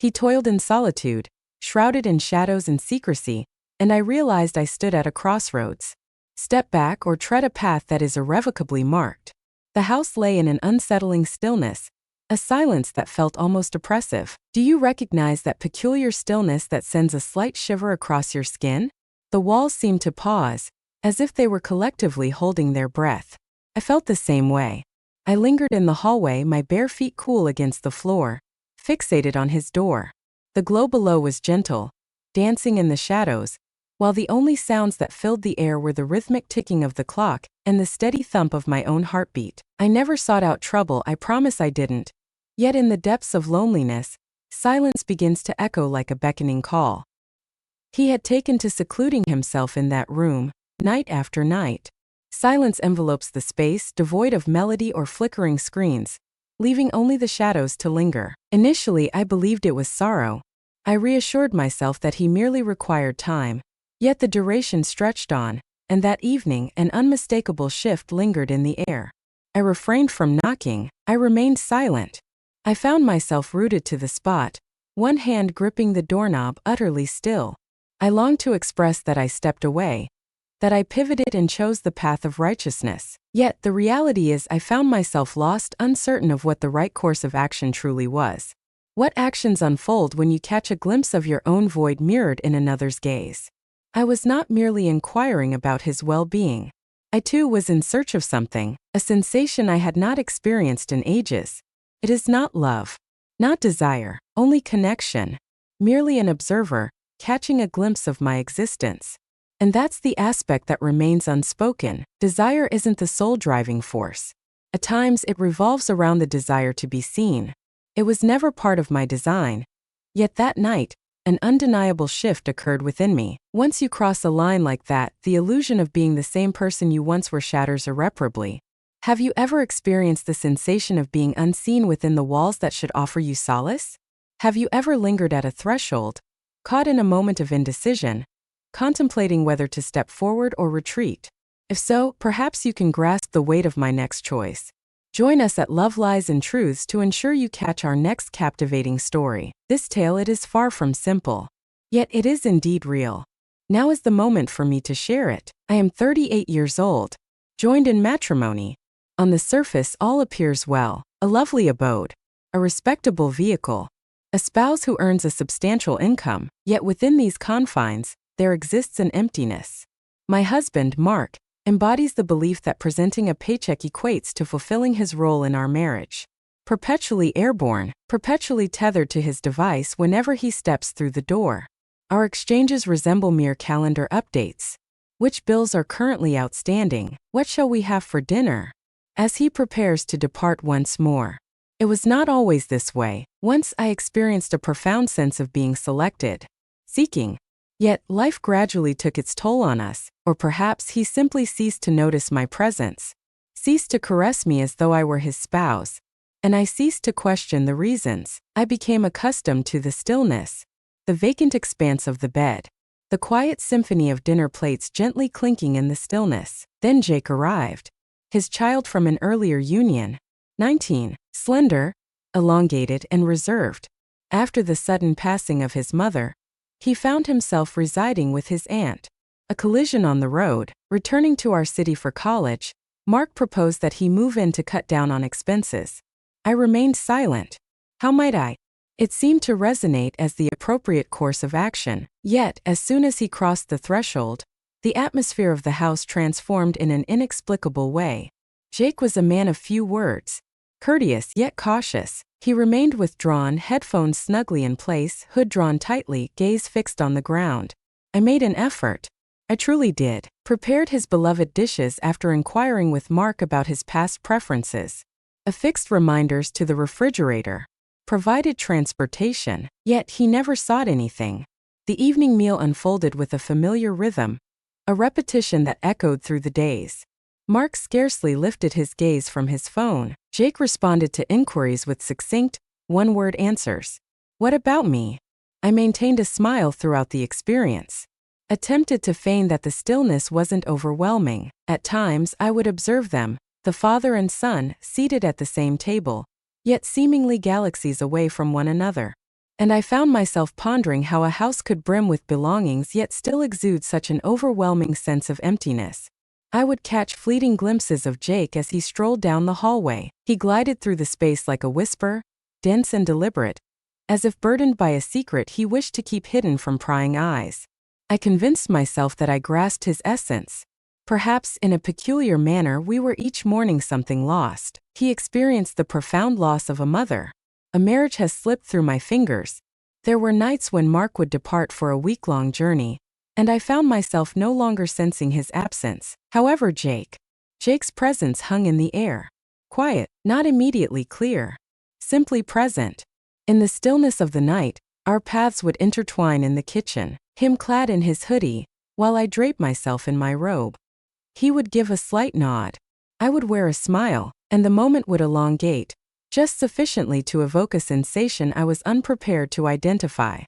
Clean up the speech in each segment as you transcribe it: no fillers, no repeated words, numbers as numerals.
He toiled in solitude, shrouded in shadows and secrecy, and I realized I stood at a crossroads. Step back or tread a path that is irrevocably marked. The house lay in an unsettling stillness, a silence that felt almost oppressive. Do you recognize that peculiar stillness that sends a slight shiver across your skin? The walls seemed to pause, as if they were collectively holding their breath. I felt the same way. I lingered in the hallway, my bare feet cool against the floor, fixated on his door. The glow below was gentle, dancing in the shadows, while the only sounds that filled the air were the rhythmic ticking of the clock and the steady thump of my own heartbeat. I never sought out trouble, I promise I didn't. Yet in the depths of loneliness, silence begins to echo like a beckoning call. He had taken to secluding himself in that room, night after night. Silence envelopes the space, devoid of melody or flickering screens, leaving only the shadows to linger. Initially, I believed it was sorrow. I reassured myself that he merely required time. Yet the duration stretched on, and that evening an unmistakable shift lingered in the air. I refrained from knocking, I remained silent. I found myself rooted to the spot, one hand gripping the doorknob, utterly still. I longed to express that I stepped away, that I pivoted and chose the path of righteousness. Yet the reality is I found myself lost, uncertain of what the right course of action truly was. What actions unfold when you catch a glimpse of your own void mirrored in another's gaze? I was not merely inquiring about his well-being. I too was in search of something, a sensation I had not experienced in ages. It is not love, not desire, only connection, merely an observer, catching a glimpse of my existence. And that's the aspect that remains unspoken. Desire isn't the sole driving force. At times it revolves around the desire to be seen. It was never part of my design. Yet that night, an undeniable shift occurred within me. Once you cross a line like that, the illusion of being the same person you once were shatters irreparably. Have you ever experienced the sensation of being unseen within the walls that should offer you solace? Have you ever lingered at a threshold, caught in a moment of indecision, contemplating whether to step forward or retreat? If so, perhaps you can grasp the weight of my next choice. Join us at Love, Lies, and Truths to ensure you catch our next captivating story. This tale, it is far from simple. Yet it is indeed real. Now is the moment for me to share it. I am 38 years old, joined in matrimony. On the surface, all appears well. A lovely abode, a respectable vehicle, a spouse who earns a substantial income. Yet within these confines, there exists an emptiness. My husband, Mark, embodies the belief that presenting a paycheck equates to fulfilling his role in our marriage. Perpetually airborne, perpetually tethered to his device whenever he steps through the door. Our exchanges resemble mere calendar updates. Which bills are currently outstanding? What shall we have for dinner? As he prepares to depart once more. It was not always this way. Once I experienced a profound sense of being selected, seeking. Yet life gradually took its toll on us, or perhaps he simply ceased to notice my presence, ceased to caress me as though I were his spouse, and I ceased to question the reasons. I became accustomed to the stillness, the vacant expanse of the bed, the quiet symphony of dinner plates gently clinking in the stillness. Then Jake arrived. His child from an earlier union, 19, slender, elongated, and reserved. After the sudden passing of his mother, he found himself residing with his aunt. A collision on the road. Returning to our city for college, Mark proposed that he move in to cut down on expenses. I remained silent. How might I? It seemed to resonate as the appropriate course of action. Yet, as soon as he crossed the threshold, the atmosphere of the house transformed in an inexplicable way. Jake was a man of few words, courteous yet cautious. He remained withdrawn, headphones snugly in place, hood drawn tightly, gaze fixed on the ground. I made an effort. I truly did. Prepared his beloved dishes after inquiring with Mark about his past preferences. Affixed reminders to the refrigerator. Provided transportation. Yet he never sought anything. The evening meal unfolded with a familiar rhythm, a repetition that echoed through the days. Mark scarcely lifted his gaze from his phone. Jake responded to inquiries with succinct, one-word answers. What about me? I maintained a smile throughout the experience. Attempted to feign that the stillness wasn't overwhelming. At times, I would observe them, the father and son, seated at the same table, yet seemingly galaxies away from one another. and I found myself pondering how a house could brim with belongings yet still exude such an overwhelming sense of emptiness. I would catch fleeting glimpses of Jake as he strolled down the hallway. He glided through the space like a whisper, dense and deliberate, as if burdened by a secret he wished to keep hidden from prying eyes. I convinced myself that I grasped his essence. Perhaps in a peculiar manner we were each mourning something lost. He experienced the profound loss of a mother. A marriage has slipped through my fingers. There were nights when Mark would depart for a week-long journey, and I found myself no longer sensing his absence. However, Jake's presence hung in the air. Quiet, not immediately clear. Simply present. In the stillness of the night, our paths would intertwine in the kitchen, him clad in his hoodie, while I draped myself in my robe. He would give a slight nod. I would wear a smile, and the moment would elongate, just sufficiently to evoke a sensation I was unprepared to identify.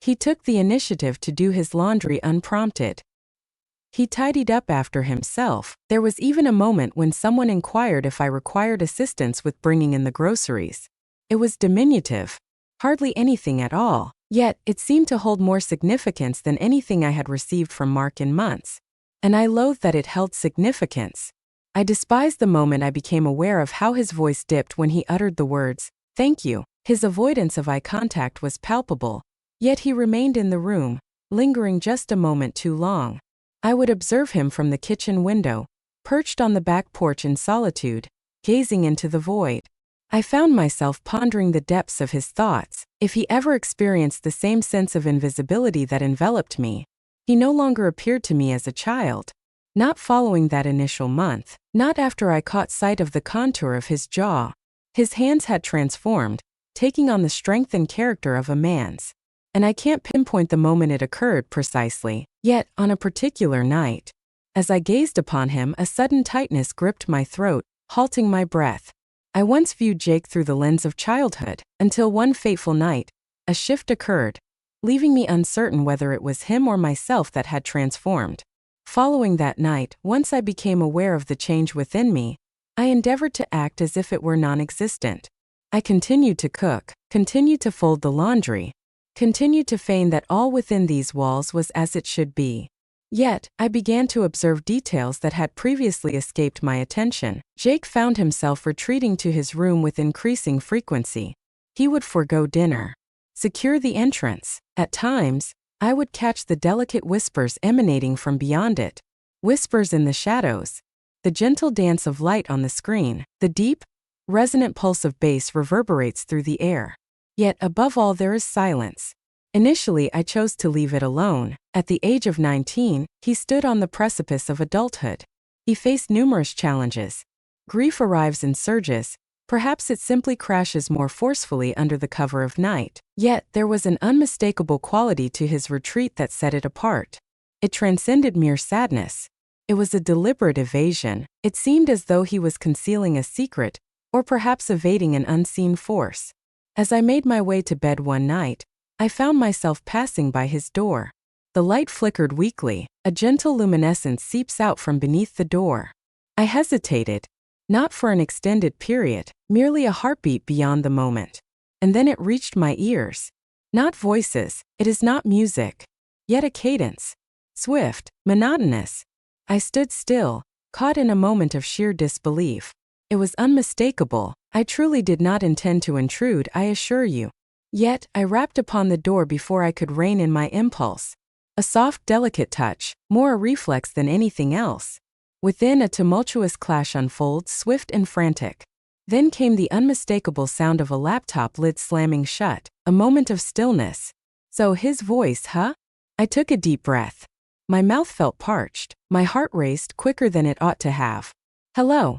He took the initiative to do his laundry unprompted. He tidied up after himself. There was even a moment when someone inquired if I required assistance with bringing in the groceries. It was diminutive, hardly anything at all, yet it seemed to hold more significance than anything I had received from Mark in months. And I loathed that it held significance. I despised the moment I became aware of how his voice dipped when he uttered the words, "Thank you." His avoidance of eye contact was palpable, yet he remained in the room, lingering just a moment too long. I would observe him from the kitchen window, perched on the back porch in solitude, gazing into the void. I found myself pondering the depths of his thoughts. If he ever experienced the same sense of invisibility that enveloped me, he no longer appeared to me as a child. Not following that initial month, not after I caught sight of the contour of his jaw. His hands had transformed, taking on the strength and character of a man's. And I can't pinpoint the moment it occurred precisely, yet, on a particular night, as I gazed upon him, a sudden tightness gripped my throat, halting my breath. I once viewed Jake through the lens of childhood, until one fateful night, a shift occurred, leaving me uncertain whether it was him or myself that had transformed. Following that night, once I became aware of the change within me, I endeavored to act as if it were non-existent. I continued to cook, continued to fold the laundry, continued to feign that all within these walls was as it should be. Yet, I began to observe details that had previously escaped my attention. Jake found himself retreating to his room with increasing frequency. He would forego dinner, secure the entrance. At times, I would catch the delicate whispers emanating from beyond it. Whispers in the shadows. The gentle dance of light on the screen. The deep, resonant pulse of bass reverberates through the air. Yet above all there is silence. Initially I chose to leave it alone. At the age of 19, he stood on the precipice of adulthood. He faced numerous challenges. Grief arrives in surges. Perhaps it simply crashes more forcefully under the cover of night. Yet there was an unmistakable quality to his retreat that set it apart. It transcended mere sadness. It was a deliberate evasion. It seemed as though he was concealing a secret, or perhaps evading an unseen force. As I made my way to bed one night, I found myself passing by his door. The light flickered weakly. A gentle luminescence seeps out from beneath the door. I hesitated. Not for an extended period, merely a heartbeat beyond the moment. And then it reached my ears. Not voices, it is not music, yet a cadence. Swift, monotonous. I stood still, caught in a moment of sheer disbelief. It was unmistakable. I truly did not intend to intrude, I assure you. Yet, I rapped upon the door before I could rein in my impulse. A soft, delicate touch, more a reflex than anything else. Within, a tumultuous clash unfolds, swift and frantic. Then came the unmistakable sound of a laptop lid slamming shut, a moment of stillness. So his voice, huh? I took a deep breath. My mouth felt parched, my heart raced quicker than it ought to have. Hello.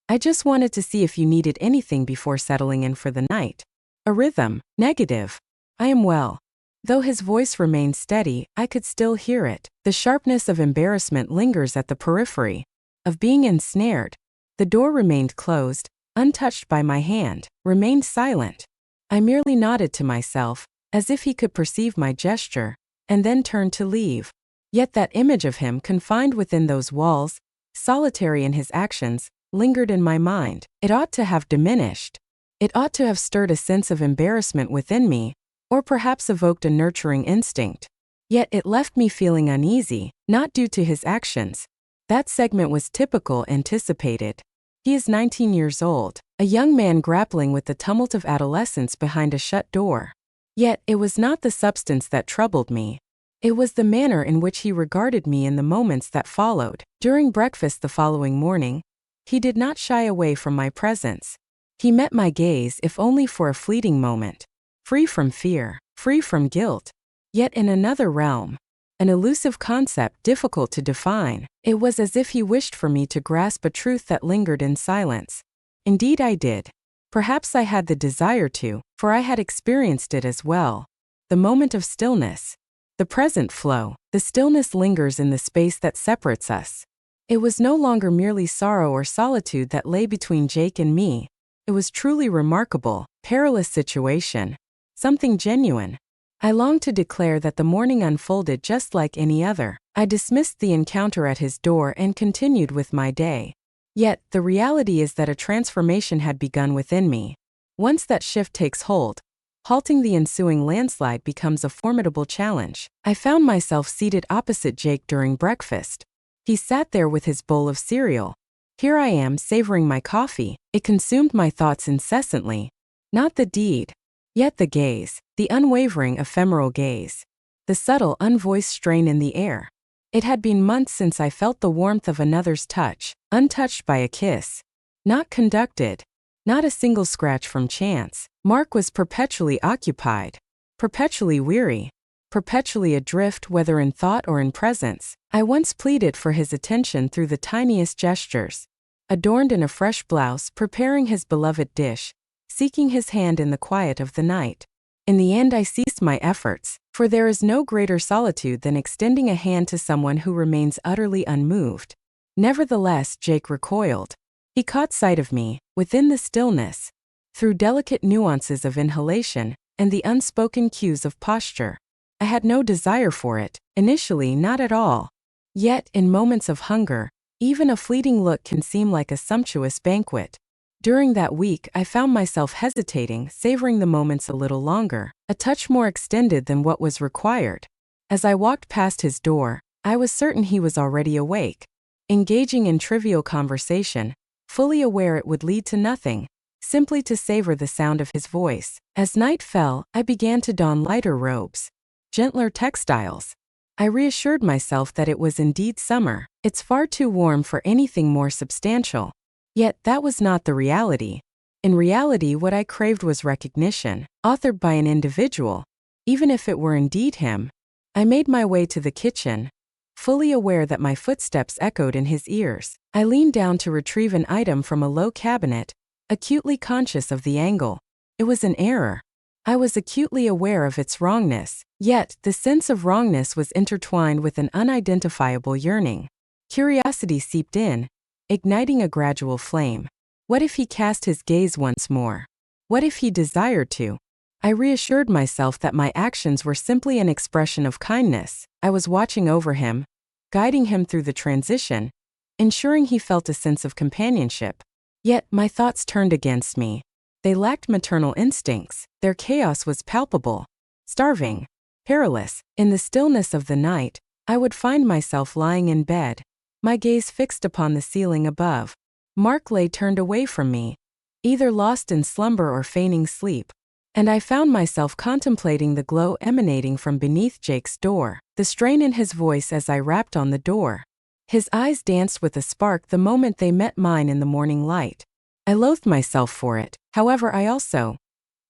I just wanted to see if you needed anything before settling in for the night. A rhythm, negative. I am well. Though his voice remained steady, I could still hear it. The sharpness of embarrassment lingers at the periphery. Of being ensnared. The door remained closed, untouched by my hand, remained silent. I merely nodded to myself, as if he could perceive my gesture, and then turned to leave. Yet that image of him confined within those walls, solitary in his actions, lingered in my mind. It ought to have diminished. It ought to have stirred a sense of embarrassment within me, or perhaps evoked a nurturing instinct. Yet it left me feeling uneasy, not due to his actions. That segment was typical, anticipated. He is 19 years old, a young man grappling with the tumult of adolescence behind a shut door. Yet it was not the substance that troubled me. It was the manner in which he regarded me in the moments that followed. During breakfast the following morning, he did not shy away from my presence. He met my gaze, if only for a fleeting moment. Free from fear, free from guilt. Yet in another realm. An elusive concept difficult to define. It was as if he wished for me to grasp a truth that lingered in silence. Indeed I did. Perhaps I had the desire to, for I had experienced it as well. The moment of stillness. The present flow. The stillness lingers in the space that separates us. It was no longer merely sorrow or solitude that lay between Jake and me. It was truly remarkable, perilous situation. Something genuine. I longed to declare that the morning unfolded just like any other. I dismissed the encounter at his door and continued with my day. Yet, the reality is that a transformation had begun within me. Once that shift takes hold, halting the ensuing landslide becomes a formidable challenge. I found myself seated opposite Jake during breakfast. He sat there with his bowl of cereal. Here I am savoring my coffee. It consumed my thoughts incessantly. Not the deed. Yet the gaze, the unwavering ephemeral gaze, the subtle unvoiced strain in the air. It had been months since I felt the warmth of another's touch, untouched by a kiss. Not conducted. Not a single scratch from chance. Mark was perpetually occupied, perpetually weary, perpetually adrift whether in thought or in presence. I once pleaded for his attention through the tiniest gestures. Adorned in a fresh blouse, preparing his beloved dish, seeking his hand in the quiet of the night. In the end I ceased my efforts, for there is no greater solitude than extending a hand to someone who remains utterly unmoved. Nevertheless, Jake recoiled. He caught sight of me, within the stillness, through delicate nuances of inhalation and the unspoken cues of posture. I had no desire for it, initially not at all. Yet, in moments of hunger, even a fleeting look can seem like a sumptuous banquet. During that week, I found myself hesitating, savoring the moments a little longer, a touch more extended than what was required. As I walked past his door, I was certain he was already awake, engaging in trivial conversation, fully aware it would lead to nothing, simply to savor the sound of his voice. As night fell, I began to don lighter robes, gentler textiles. I reassured myself that it was indeed summer. It's far too warm for anything more substantial. Yet that was not the reality. In reality, what I craved was recognition, authored by an individual. Even if it were indeed him. I made my way to the kitchen, fully aware that my footsteps echoed in his ears. I leaned down to retrieve an item from a low cabinet, acutely conscious of the angle. It was an error. I was acutely aware of its wrongness, yet the sense of wrongness was intertwined with an unidentifiable yearning. Curiosity seeped in, igniting a gradual flame. What if he cast his gaze once more? What if he desired to? I reassured myself that my actions were simply an expression of kindness. I was watching over him, guiding him through the transition, ensuring he felt a sense of companionship. Yet my thoughts turned against me. They lacked maternal instincts. Their chaos was palpable, starving, perilous. In the stillness of the night, I would find myself lying in bed, my gaze fixed upon the ceiling above. Mark lay turned away from me, either lost in slumber or feigning sleep, and I found myself contemplating the glow emanating from beneath Jake's door, the strain in his voice as I rapped on the door. His eyes danced with a spark the moment they met mine in the morning light. I loathed myself for it, however I also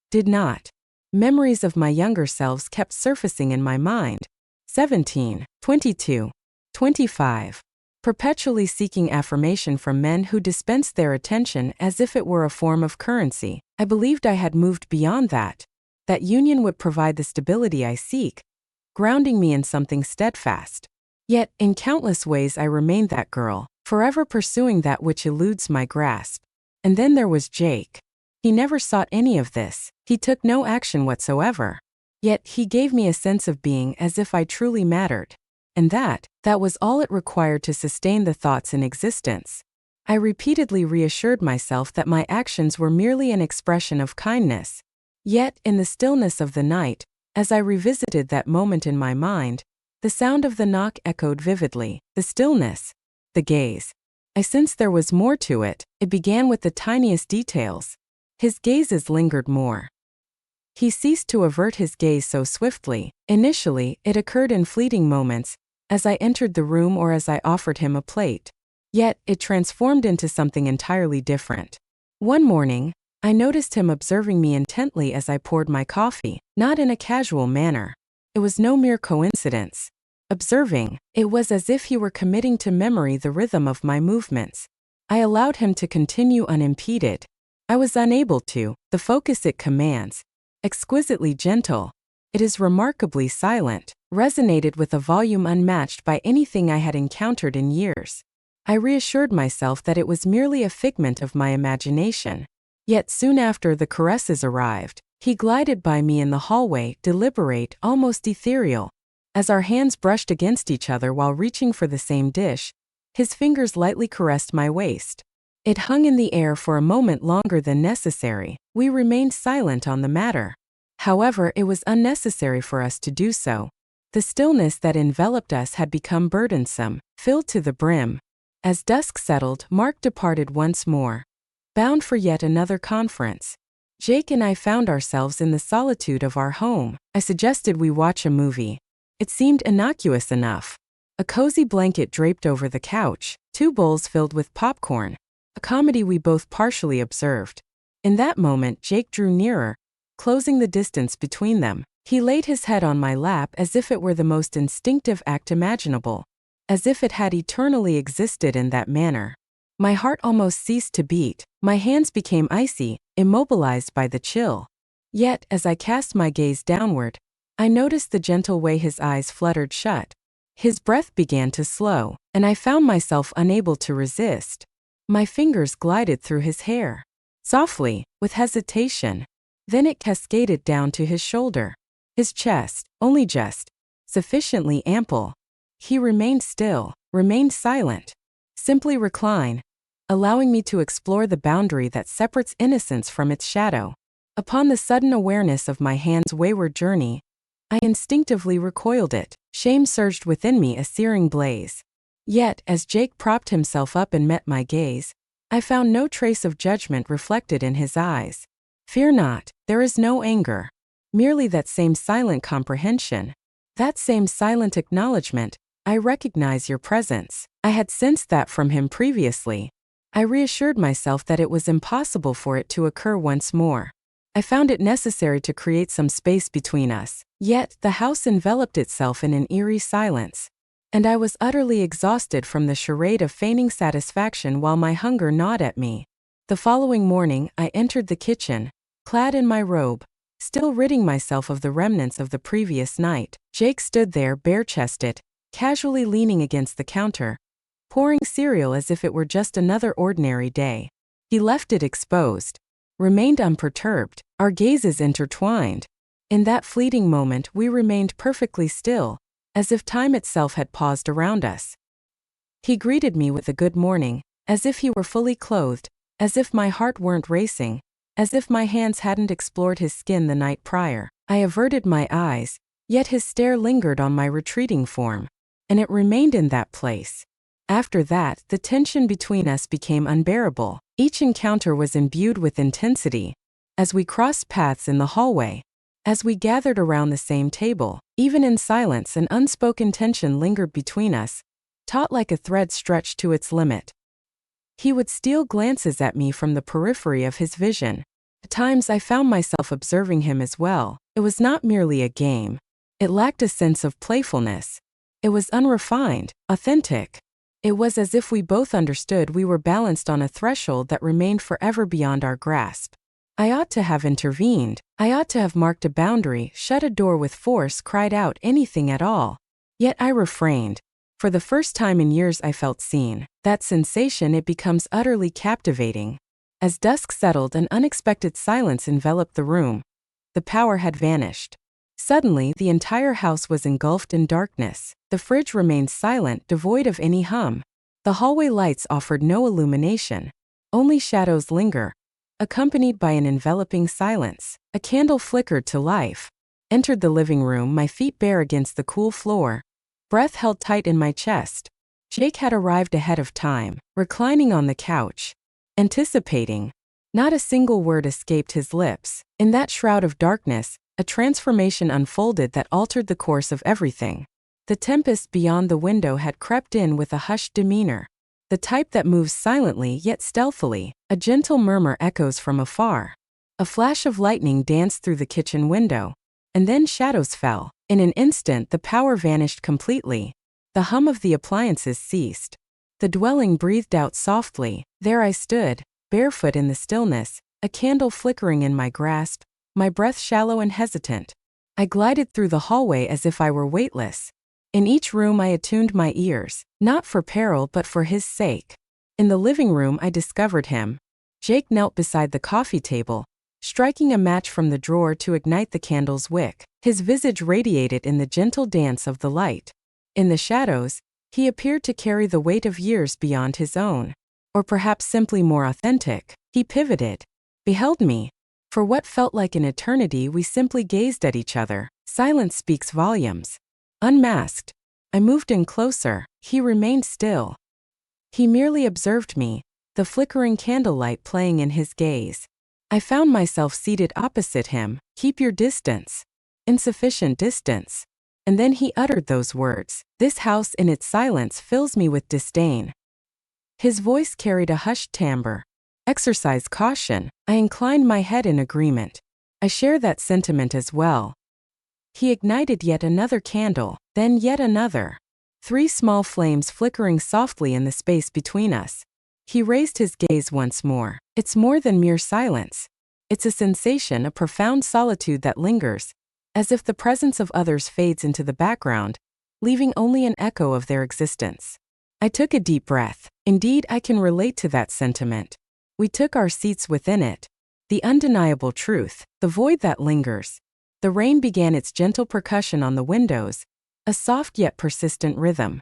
did not. Memories of my younger selves kept surfacing in my mind. 17, 22, 25. Perpetually seeking affirmation from men who dispensed their attention as if it were a form of currency. I believed I had moved beyond that. That union would provide the stability I seek, grounding me in something steadfast. Yet, in countless ways I remained that girl, forever pursuing that which eludes my grasp. And then there was Jake. He never sought any of this. He took no action whatsoever. Yet, he gave me a sense of being as if I truly mattered. And that was all it required to sustain the thoughts in existence. I repeatedly reassured myself that my actions were merely an expression of kindness. Yet, in the stillness of the night, as I revisited that moment in my mind, the sound of the knock echoed vividly, the stillness, the gaze. I sensed there was more to it. It began with the tiniest details. His gazes lingered more. He ceased to avert his gaze so swiftly. Initially, it occurred in fleeting moments, as I entered the room or as I offered him a plate. Yet, it transformed into something entirely different. One morning, I noticed him observing me intently as I poured my coffee, not in a casual manner. It was no mere coincidence. Observing, it was as if he were committing to memory the rhythm of my movements. I allowed him to continue unimpeded. I was unable to. The focus it commands, exquisitely gentle, it is remarkably silent, resonated with a volume unmatched by anything I had encountered in years. I reassured myself that it was merely a figment of my imagination. Yet soon after the caresses arrived, he glided by me in the hallway, deliberate, almost ethereal. As our hands brushed against each other while reaching for the same dish, his fingers lightly caressed my waist. It hung in the air for a moment longer than necessary. We remained silent on the matter. However, it was unnecessary for us to do so. The stillness that enveloped us had become burdensome, filled to the brim. As dusk settled, Mark departed once more, bound for yet another conference. Jake and I found ourselves in the solitude of our home. I suggested we watch a movie. It seemed innocuous enough. A cozy blanket draped over the couch, 2 bowls filled with popcorn, a comedy we both partially observed. In that moment, Jake drew nearer, closing the distance between them. He laid his head on my lap as if it were the most instinctive act imaginable, as if it had eternally existed in that manner. My heart almost ceased to beat. My hands became icy, immobilized by the chill. Yet, as I cast my gaze downward, I noticed the gentle way his eyes fluttered shut. His breath began to slow, and I found myself unable to resist. My fingers glided through his hair, softly, with hesitation. Then it cascaded down to his shoulder. His chest, only just sufficiently ample. He remained still, remained silent. Simply recline, allowing me to explore the boundary that separates innocence from its shadow. Upon the sudden awareness of my hand's wayward journey, I instinctively recoiled it. Shame surged within me, a searing blaze. Yet, as Jake propped himself up and met my gaze, I found no trace of judgment reflected in his eyes. Fear not, there is no anger. Merely that same silent comprehension. That same silent acknowledgement. I recognize your presence. I had sensed that from him previously. I reassured myself that it was impossible for it to occur once more. I found it necessary to create some space between us. Yet, the house enveloped itself in an eerie silence. And I was utterly exhausted from the charade of feigning satisfaction while my hunger gnawed at me. The following morning, I entered the kitchen, clad in my robe, still ridding myself of the remnants of the previous night. Jake stood there bare-chested, casually leaning against the counter, pouring cereal as if it were just another ordinary day. He left it exposed, remained unperturbed, our gazes intertwined. In that fleeting moment, we remained perfectly still, as if time itself had paused around us. He greeted me with a good morning, as if he were fully clothed, as if my heart weren't racing, as if my hands hadn't explored his skin the night prior. I averted my eyes, yet his stare lingered on my retreating form, and it remained in that place. After that, the tension between us became unbearable. Each encounter was imbued with intensity. As we crossed paths in the hallway, as we gathered around the same table, even in silence, an unspoken tension lingered between us, taut like a thread stretched to its limit. He would steal glances at me from the periphery of his vision. At times I found myself observing him as well. It was not merely a game. It lacked a sense of playfulness. It was unrefined, authentic. It was as if we both understood we were balanced on a threshold that remained forever beyond our grasp. I ought to have intervened. I ought to have marked a boundary, shut a door with force, cried out, anything at all. Yet I refrained. For the first time in years I felt seen. That sensation, it becomes utterly captivating. As dusk settled, an unexpected silence enveloped the room. The power had vanished. Suddenly, the entire house was engulfed in darkness. The fridge remained silent, devoid of any hum. The hallway lights offered no illumination. Only shadows linger, accompanied by an enveloping silence. A candle flickered to life. Entered the living room, my feet bare against the cool floor, breath held tight in my chest. Jake had arrived ahead of time, reclining on the couch, anticipating. Not a single word escaped his lips. In that shroud of darkness, a transformation unfolded that altered the course of everything. The tempest beyond the window had crept in with a hushed demeanor. The type that moves silently yet stealthily. A gentle murmur echoes from afar. A flash of lightning danced through the kitchen window. And then shadows fell. In an instant the power vanished completely. The hum of the appliances ceased. The dwelling breathed out softly. There I stood, barefoot in the stillness, a candle flickering in my grasp, my breath shallow and hesitant. I glided through the hallway as if I were weightless. In each room I attuned my ears, not for peril but for his sake. In the living room I discovered him. Jake knelt beside the coffee table, striking a match from the drawer to ignite the candle's wick. His visage radiated in the gentle dance of the light. In the shadows, he appeared to carry the weight of years beyond his own. Or perhaps simply more authentic. He pivoted, beheld me. For what felt like an eternity we simply gazed at each other. Silence speaks volumes. Unmasked, I moved in closer. He remained still. He merely observed me, the flickering candlelight playing in his gaze. I found myself seated opposite him. Keep your distance. Insufficient distance. And then he uttered those words. This house in its silence fills me with disdain. His voice carried a hushed timbre. Exercise caution. I inclined my head in agreement. I share that sentiment as well. He ignited yet another candle, then yet another. 3 small flames flickering softly in the space between us. He raised his gaze once more. It's more than mere silence. It's a sensation, a profound solitude that lingers, as if the presence of others fades into the background, leaving only an echo of their existence. I took a deep breath. Indeed, I can relate to that sentiment. We took our seats within it. The undeniable truth, the void that lingers. The rain began its gentle percussion on the windows, a soft yet persistent rhythm.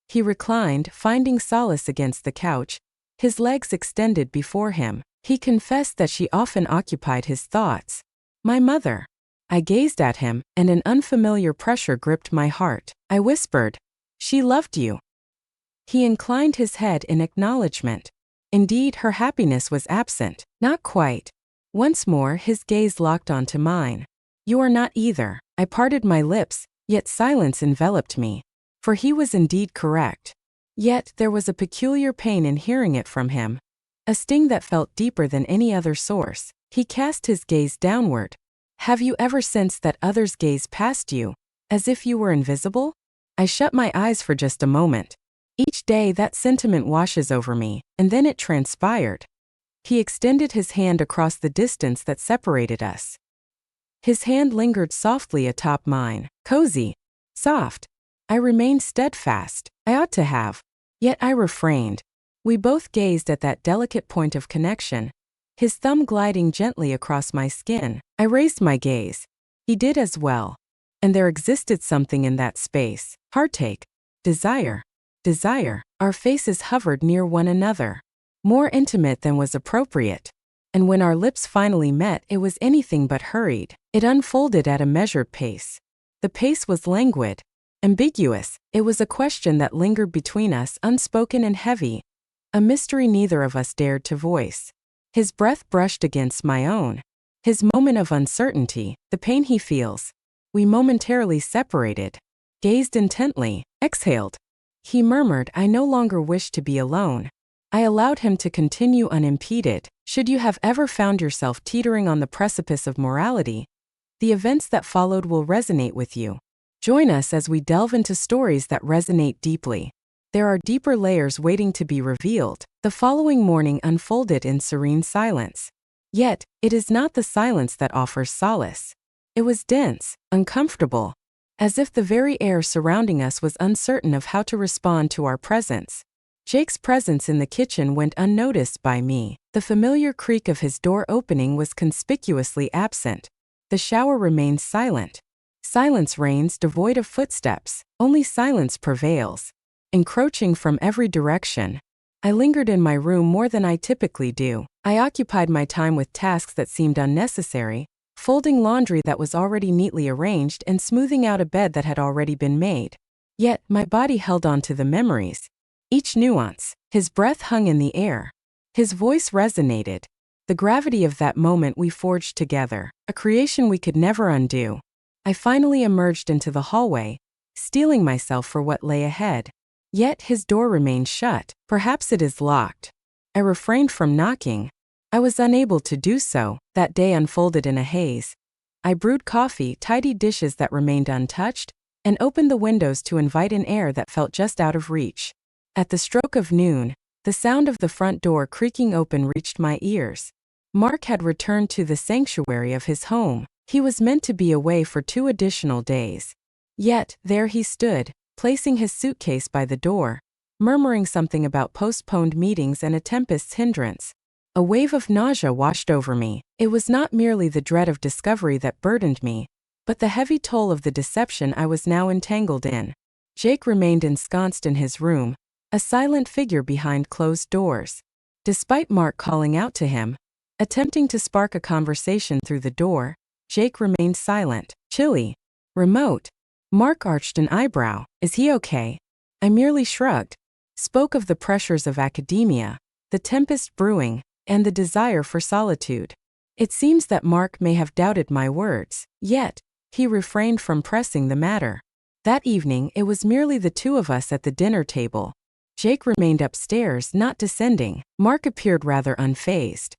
He reclined, finding solace against the couch, his legs extended before him. He confessed that she often occupied his thoughts. My mother. I gazed at him, and an unfamiliar pressure gripped my heart. I whispered, "She loved you." He inclined his head in acknowledgement. Indeed, her happiness was absent. Not quite. Once more his gaze locked onto mine. You are not either. I parted my lips, yet silence enveloped me. For he was indeed correct. Yet there was a peculiar pain in hearing it from him. A sting that felt deeper than any other source. He cast his gaze downward. Have you ever sensed that others gaze past you, as if you were invisible? I shut my eyes for just a moment. Each day that sentiment washes over me, and then it transpired. He extended his hand across the distance that separated us. His hand lingered softly atop mine, cozy, soft. I remained steadfast. I ought to have. Yet I refrained. We both gazed at that delicate point of connection, his thumb gliding gently across my skin. I raised my gaze. He did as well. And there existed something in that space. Heartache. Desire. Desire. Our faces hovered near one another. More intimate than was appropriate. And when our lips finally met, it was anything but hurried. It unfolded at a measured pace. The pace was languid, ambiguous. It was a question that lingered between us, unspoken and heavy. A mystery neither of us dared to voice. His breath brushed against my own. His moment of uncertainty, the pain he feels. We momentarily separated, gazed intently, exhaled. He murmured, I no longer wish to be alone. I allowed him to continue unimpeded. Should you have ever found yourself teetering on the precipice of morality, the events that followed will resonate with you. Join us as we delve into stories that resonate deeply. There are deeper layers waiting to be revealed. The following morning unfolded in serene silence. Yet, it is not the silence that offers solace. It was dense, uncomfortable, as if the very air surrounding us was uncertain of how to respond to our presence. Jake's presence in the kitchen went unnoticed by me. The familiar creak of his door opening was conspicuously absent. The shower remained silent. Silence reigns devoid of footsteps. Only silence prevails, encroaching from every direction. I lingered in my room more than I typically do. I occupied my time with tasks that seemed unnecessary, folding laundry that was already neatly arranged and smoothing out a bed that had already been made. Yet, my body held on to the memories. Each nuance. His breath hung in the air. His voice resonated. The gravity of that moment we forged together, a creation we could never undo. I finally emerged into the hallway, steeling myself for what lay ahead. Yet his door remained shut. Perhaps it is locked. I refrained from knocking. I was unable to do so. That day unfolded in a haze. I brewed coffee, tidied dishes that remained untouched, and opened the windows to invite in air that felt just out of reach. At the stroke of noon, the sound of the front door creaking open reached my ears. Mark had returned to the sanctuary of his home. He was meant to be away for 2 additional days. Yet, there he stood, placing his suitcase by the door, murmuring something about postponed meetings and a tempest's hindrance. A wave of nausea washed over me. It was not merely the dread of discovery that burdened me, but the heavy toll of the deception I was now entangled in. Jake remained ensconced in his room, a silent figure behind closed doors. Despite Mark calling out to him, attempting to spark a conversation through the door, Jake remained silent, chilly, remote. Mark arched an eyebrow. Is he okay? I merely shrugged, spoke of the pressures of academia, the tempest brewing, and the desire for solitude. It seems that Mark may have doubted my words, yet, he refrained from pressing the matter. That evening, it was merely the 2 of us at the dinner table. Jake remained upstairs, not descending. Mark appeared rather unfazed.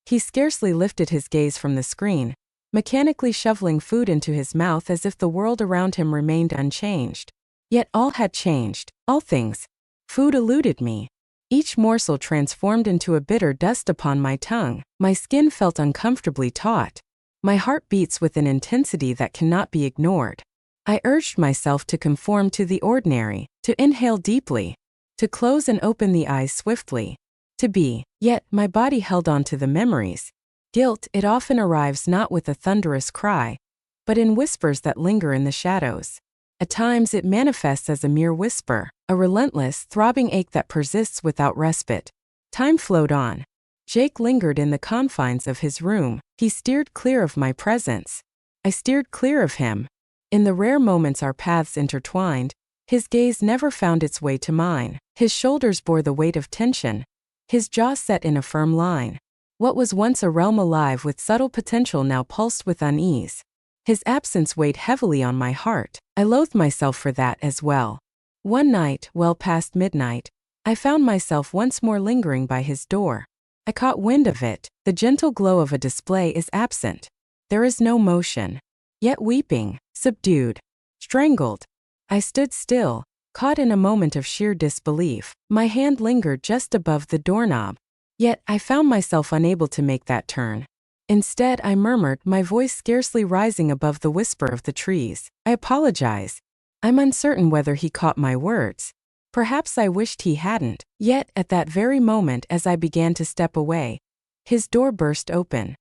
He scarcely lifted his gaze from the screen, mechanically shoveling food into his mouth as if the world around him remained unchanged. Yet all had changed, all things. Food eluded me. Each morsel transformed into a bitter dust upon my tongue. My skin felt uncomfortably taut. My heart beats with an intensity that cannot be ignored. I urged myself to conform to the ordinary, to inhale deeply, to close and open the eyes swiftly, to be. Yet, my body held on to the memories. Guilt, it often arrives not with a thunderous cry, but in whispers that linger in the shadows. At times it manifests as a mere whisper, a relentless, throbbing ache that persists without respite. Time flowed on. Jake lingered in the confines of his room. He steered clear of my presence. I steered clear of him. In the rare moments our paths intertwined, his gaze never found its way to mine. His shoulders bore the weight of tension, his jaw set in a firm line. What was once a realm alive with subtle potential now pulsed with unease. His absence weighed heavily on my heart. I loathed myself for that as well. One night, well past midnight, I found myself once more lingering by his door. I caught wind of it. The gentle glow of a display is absent. There is no motion. Yet weeping, subdued, strangled. I stood still, caught in a moment of sheer disbelief. My hand lingered just above the doorknob. Yet I found myself unable to make that turn. Instead, I murmured, my voice scarcely rising above the whisper of the trees. I apologize. I'm uncertain whether he caught my words. Perhaps I wished he hadn't. Yet, at that very moment as I began to step away, his door burst open.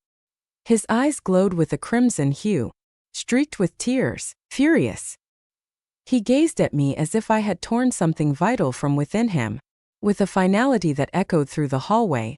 His eyes glowed with a crimson hue, streaked with tears, furious. He gazed at me as if I had torn something vital from within him. With a finality that echoed through the hallway,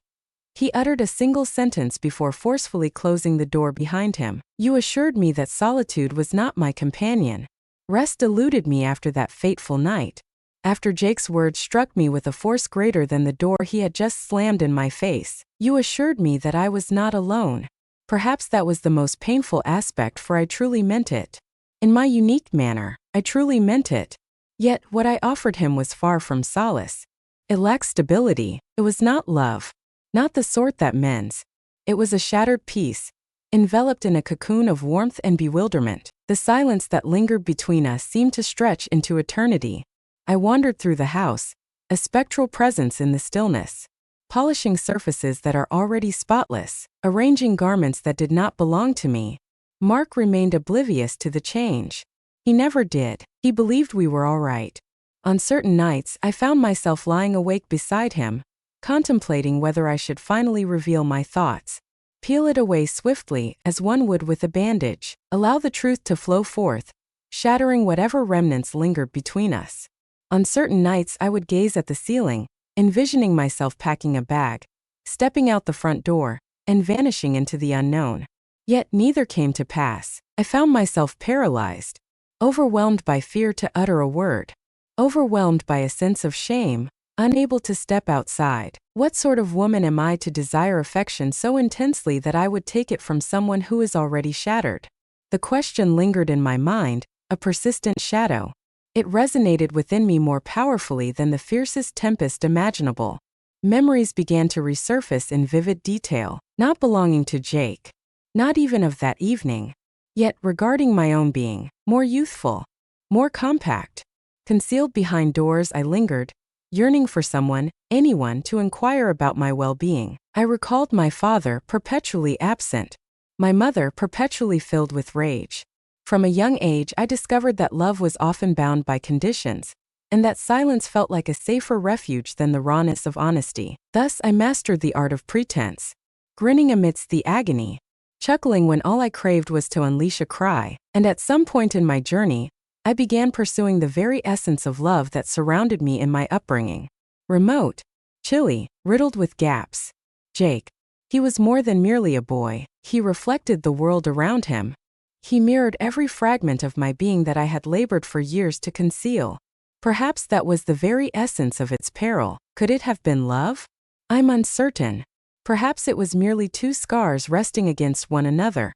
he uttered a single sentence before forcefully closing the door behind him. You assured me that solitude was not my companion. Rest eluded me after that fateful night. After Jake's words struck me with a force greater than the door he had just slammed in my face. You assured me that I was not alone. Perhaps that was the most painful aspect, for I truly meant it. In my unique manner, I truly meant it. Yet, what I offered him was far from solace. It lacked stability. It was not love. Not the sort that mends. It was a shattered piece, enveloped in a cocoon of warmth and bewilderment. The silence that lingered between us seemed to stretch into eternity. I wandered through the house, a spectral presence in the stillness, polishing surfaces that are already spotless, arranging garments that did not belong to me. Mark remained oblivious to the change. He never did. He believed we were all right. On certain nights, I found myself lying awake beside him, contemplating whether I should finally reveal my thoughts, peel it away swiftly as one would with a bandage, allow the truth to flow forth, shattering whatever remnants lingered between us. On certain nights I would gaze at the ceiling, envisioning myself packing a bag, stepping out the front door, and vanishing into the unknown. Yet neither came to pass. I found myself paralyzed, overwhelmed by fear to utter a word, overwhelmed by a sense of shame, unable to step outside. What sort of woman am I to desire affection so intensely that I would take it from someone who is already shattered? The question lingered in my mind, a persistent shadow. It resonated within me more powerfully than the fiercest tempest imaginable. Memories began to resurface in vivid detail, not belonging to Jake, not even of that evening, yet regarding my own being, more youthful, more compact. Concealed behind doors, I lingered, yearning for someone, anyone, to inquire about my well-being. I recalled my father, perpetually absent, my mother, perpetually filled with rage. From a young age, I discovered that love was often bound by conditions, and that silence felt like a safer refuge than the rawness of honesty. Thus, I mastered the art of pretense, grinning amidst the agony, chuckling when all I craved was to unleash a cry. And at some point in my journey, I began pursuing the very essence of love that surrounded me in my upbringing. Remote, chilly, riddled with gaps. Jake. He was more than merely a boy. He reflected the world around him. He mirrored every fragment of my being that I had labored for years to conceal. Perhaps that was the very essence of its peril. Could it have been love? I'm uncertain. Perhaps it was merely two scars resting against one another,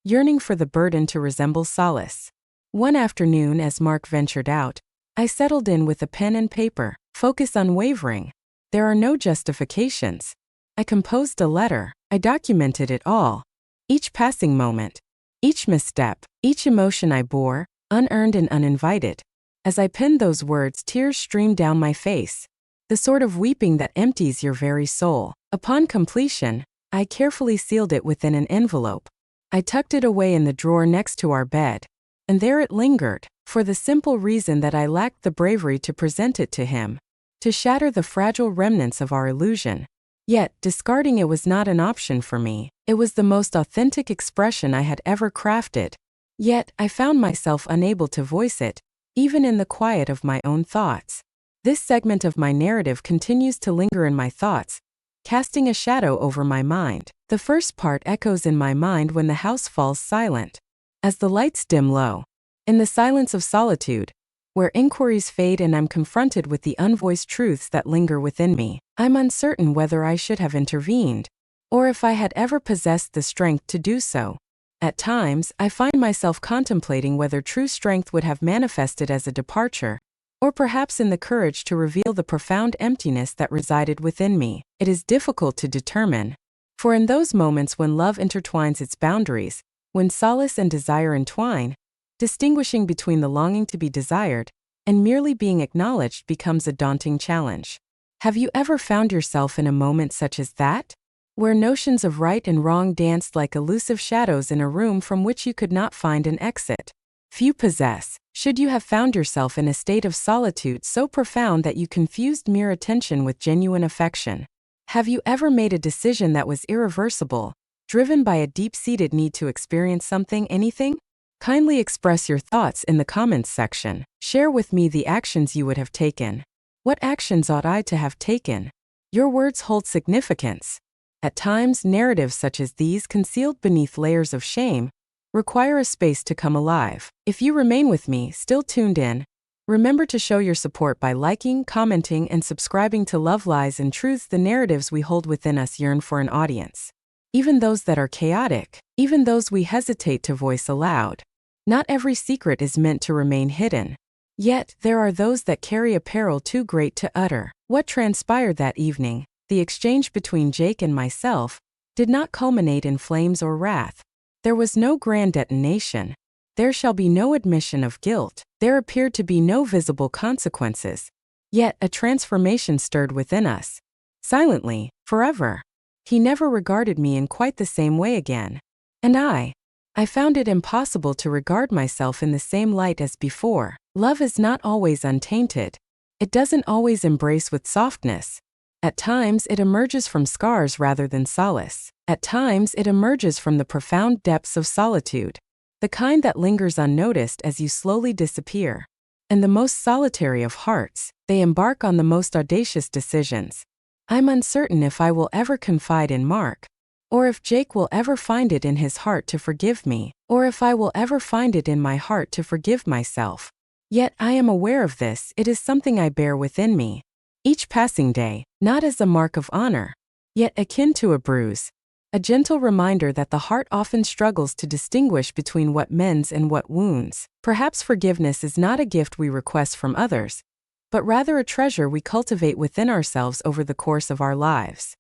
yearning for the burden to resemble solace. One afternoon, as Mark ventured out, I settled in with a pen and paper, focus unwavering. There are no justifications. I composed a letter. I documented it all. Each passing moment, each misstep, each emotion I bore, unearned and uninvited. As I penned those words, tears streamed down my face, the sort of weeping that empties your very soul. Upon completion, I carefully sealed it within an envelope. I tucked it away in the drawer next to our bed, and there it lingered, for the simple reason that I lacked the bravery to present it to him, to shatter the fragile remnants of our illusion. Yet, discarding it was not an option for me. It was the most authentic expression I had ever crafted. Yet, I found myself unable to voice it, even in the quiet of my own thoughts. This segment of my narrative continues to linger in my thoughts, casting a shadow over my mind. The first part echoes in my mind when the house falls silent. As the lights dim low, in the silence of solitude, where inquiries fade and I'm confronted with the unvoiced truths that linger within me, I'm uncertain whether I should have intervened, or if I had ever possessed the strength to do so. At times, I find myself contemplating whether true strength would have manifested as a departure, or perhaps in the courage to reveal the profound emptiness that resided within me. It is difficult to determine, for in those moments when love intertwines its boundaries, when solace and desire entwine, distinguishing between the longing to be desired and merely being acknowledged becomes a daunting challenge. Have you ever found yourself in a moment such as that, where notions of right and wrong danced like elusive shadows in a room from which you could not find an exit? Few possess. Should you have found yourself in a state of solitude so profound that you confused mere attention with genuine affection? Have you ever made a decision that was irreversible, driven by a deep-seated need to experience something, anything? Kindly express your thoughts in the comments section. Share with me the actions you would have taken. What actions ought I to have taken? Your words hold significance. At times, narratives such as these, concealed beneath layers of shame, require a space to come alive. If you remain with me, still tuned in, remember to show your support by liking, commenting, and subscribing to Love, Lies, and Truths. The narratives we hold within us yearn for an audience. Even those that are chaotic, even those we hesitate to voice aloud. Not every secret is meant to remain hidden. Yet, there are those that carry a peril too great to utter. What transpired that evening, the exchange between Jake and myself, did not culminate in flames or wrath. There was no grand detonation. There shall be no admission of guilt. There appeared to be no visible consequences. Yet, a transformation stirred within us. Silently, forever. He never regarded me in quite the same way again. And I found it impossible to regard myself in the same light as before. Love is not always untainted. It doesn't always embrace with softness. At times, it emerges from scars rather than solace. At times, it emerges from the profound depths of solitude, the kind that lingers unnoticed as you slowly disappear. and the most solitary of hearts, they embark on the most audacious decisions. I'm uncertain if I will ever confide in Mark, or if Jake will ever find it in his heart to forgive me, or if I will ever find it in my heart to forgive myself. Yet I am aware of this, it is something I bear within me. Each passing day, not as a mark of honor, yet akin to a bruise. A gentle reminder that the heart often struggles to distinguish between what mends and what wounds. Perhaps forgiveness is not a gift we request from others, but rather a treasure we cultivate within ourselves over the course of our lives.